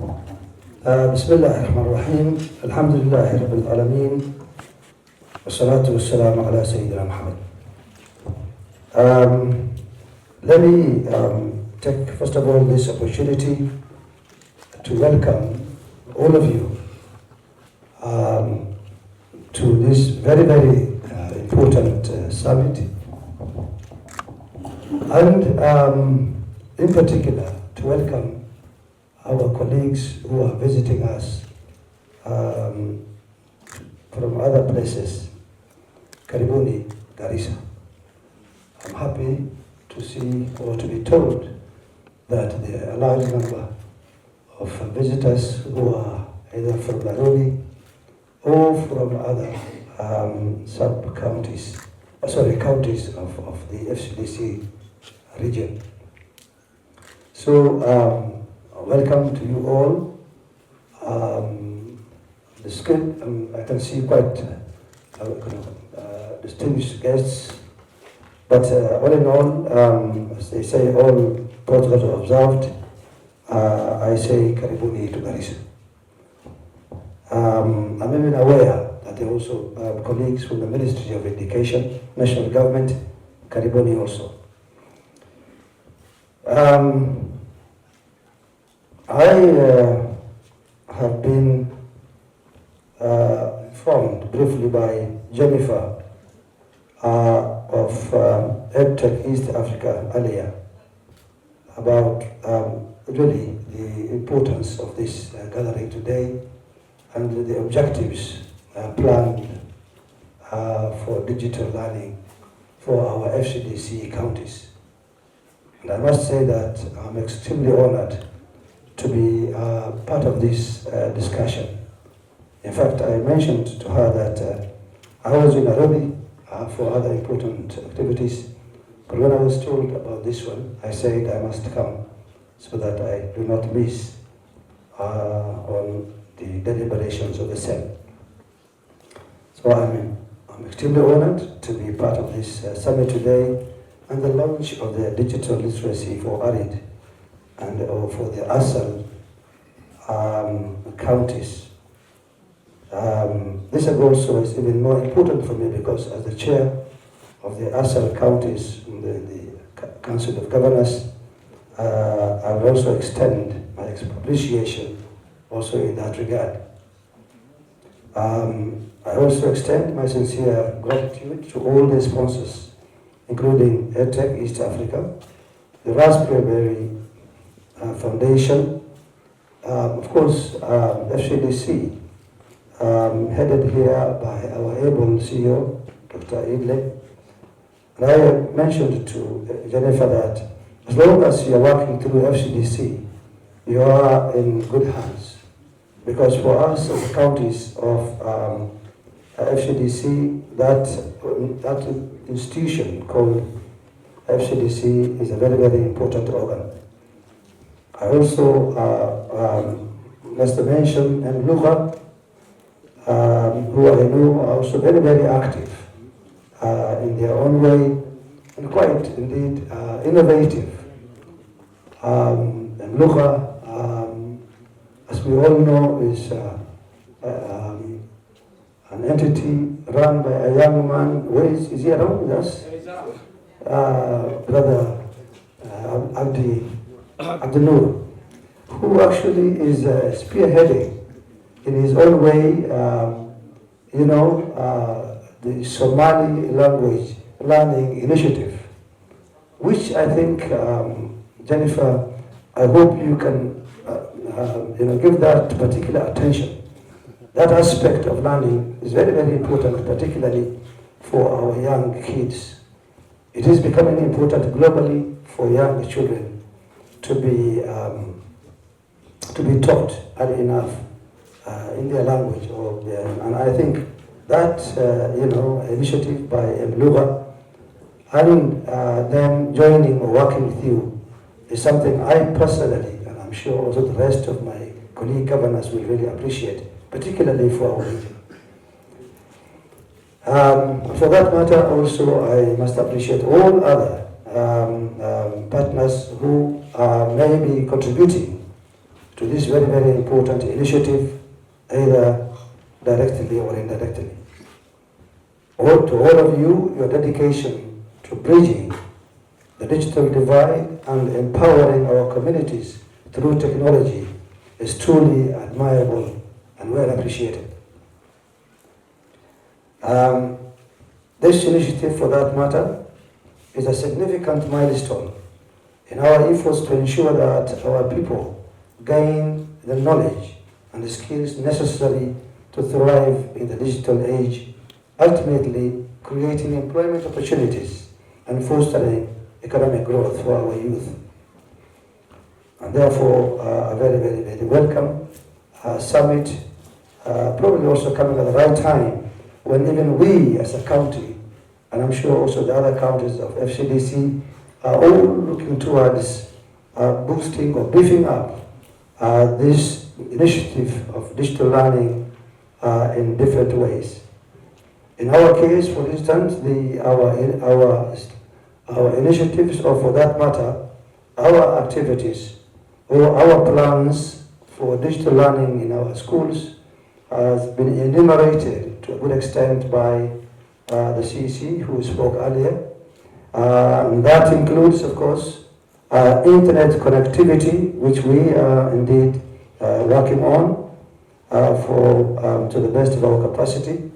بسم الله الرحمن الرحيم الحمد لله رب العالمين والصلاة والسلام على سيدنا محمد. Let me take first of all this opportunity to welcome all of you to this very important summit, and in particular to welcome our colleagues who are visiting us from other places. Karibuni, Garissa. I'm happy to see or to be told that there are a large number of visitors who are either from Nairobi or from other counties of the FCDC region. So welcome to you all. I can see quite distinguished guests, but all in all, as they say, all protocols are observed. I say Karibuni to Garissa. I'm even aware that there are also colleagues from the Ministry of Education, National Government, Karibuni also. I have been informed briefly by Jennifer of EdTech East Africa earlier about really the importance of this gathering today and the objectives planned for digital learning for our FCDC counties. And I must say that I'm extremely honored to be part of this discussion. In fact, I mentioned to her that I was in Nairobi for other important activities, but when I was told about this one, I said I must come so that I do not miss on the deliberations of the same. So I'm extremely honored to be part of this summit today and the launch of the digital literacy for ARID and for the ASAL counties. This also is even more important for me because as the chair of the ASAL counties in the Council of Governors, I will also extend my appreciation also in that regard. I also extend my sincere gratitude to all the sponsors, including EdTech East Africa, the Raspberry Foundation, of course, FCDC, headed here by our able CEO, Dr. Idle. And I mentioned to Jennifer that as long as you are working through FCDC, you are in good hands. Because for us as the counties of FCDC, that institution called FCDC is a very important organ. I also must mention NATHIF, who I know are also very active in their own way and quite indeed innovative. NATHIF, as we all know, is an entity run by a young man. Where is he around with us? Brother Abdul, who actually is spearheading in his own way, the Somali language learning initiative, which I think, Jennifer, I hope you can give that particular attention. That aspect of learning is very important, particularly for our young kids. It is becoming important globally for young children to be taught early enough in their language, and I think that initiative by Mluga and them joining or working with you is something I personally, and I'm sure also the rest of my colleague governors will really appreciate, particularly for our region. For that matter, also I must appreciate all other partners who may be contributing to this very, very important initiative, either directly or indirectly. To all of you, your dedication to bridging the digital divide and empowering our communities through technology is truly admirable and well appreciated. This initiative, for that matter, is a significant milestone in our efforts to ensure that our people gain the knowledge and the skills necessary to thrive in the digital age, ultimately creating employment opportunities and fostering economic growth for our youth. And therefore, a very, very, very welcome summit, probably also coming at the right time when even we as a county, and I'm sure also the other counties of FCDC, are all looking towards boosting or beefing up this initiative of digital learning in different ways. In our case, for instance, our initiatives, or for that matter, our activities or our plans for digital learning in our schools has been enumerated to a good extent by the CEC who spoke earlier. And that includes, of course, internet connectivity, which we are indeed working on to the best of our capacity.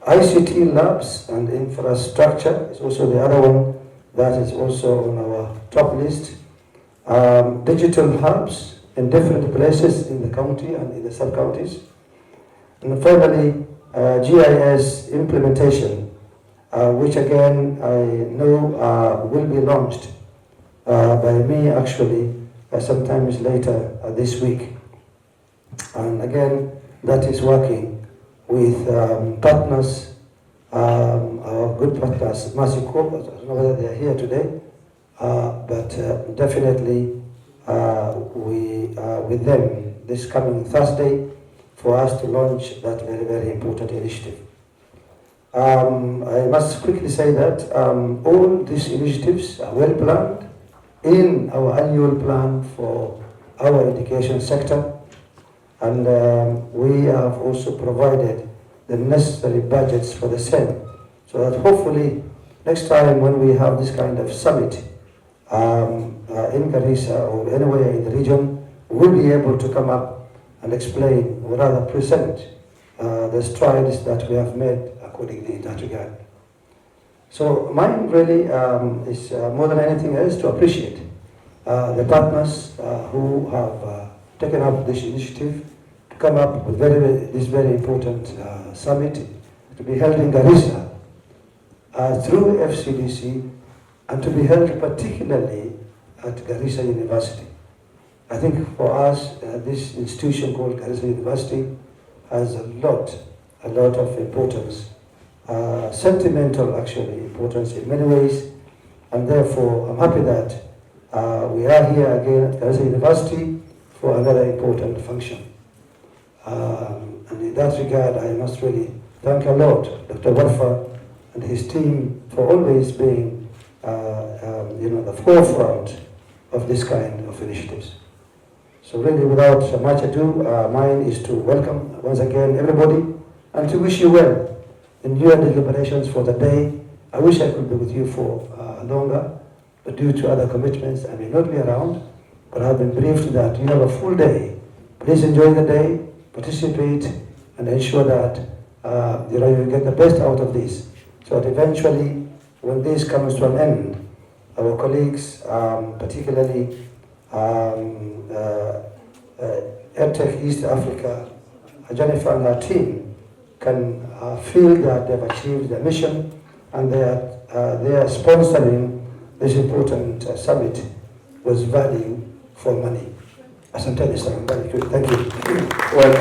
ICT labs and infrastructure is also the other one that is also on our top list. Digital hubs in different places in the county and in the sub-counties. And finally, GIS implementation, which again I know will be launched by me actually sometimes later this week. And again, that is working with partners, our good partners, Masiko, I don't know whether they are here today, but definitely we are with them this coming Thursday for us to launch that very, very important initiative. I must quickly say that all these initiatives are well planned in our annual plan for our education sector, and we have also provided the necessary budgets for the same, so that hopefully next time when we have this kind of summit in Garissa or anywhere in the region, we'll be able to come up and explain, or rather present, the strides that we have made accordingly in that regard. So mine really is more than anything else to appreciate the partners who have taken up this initiative to come up with this very important summit to be held in Garissa through FCDC, and to be held particularly at Garissa University. I think for us, this institution called Garissa University has a lot of importance, sentimental actually importance in many ways, and therefore I'm happy that we are here again at Garissa University for another important function. And in that regard, I must really thank a lot Dr. Warfa and his team for always being the forefront of this kind of initiatives. So really, without much ado, mine is to welcome once again everybody and to wish you well in your deliberations for the day. I wish I could be with you for longer, but due to other commitments, I may not be around, but I've been briefed that you have a full day. Please enjoy the day, participate, and ensure that you get the best out of this, so that eventually, when this comes to an end, our colleagues, particularly EdTech East Africa, Jennifer and her team, can feel that they've achieved their mission, and they are sponsoring this important summit with value for money. Asante sana. Thank you. Well,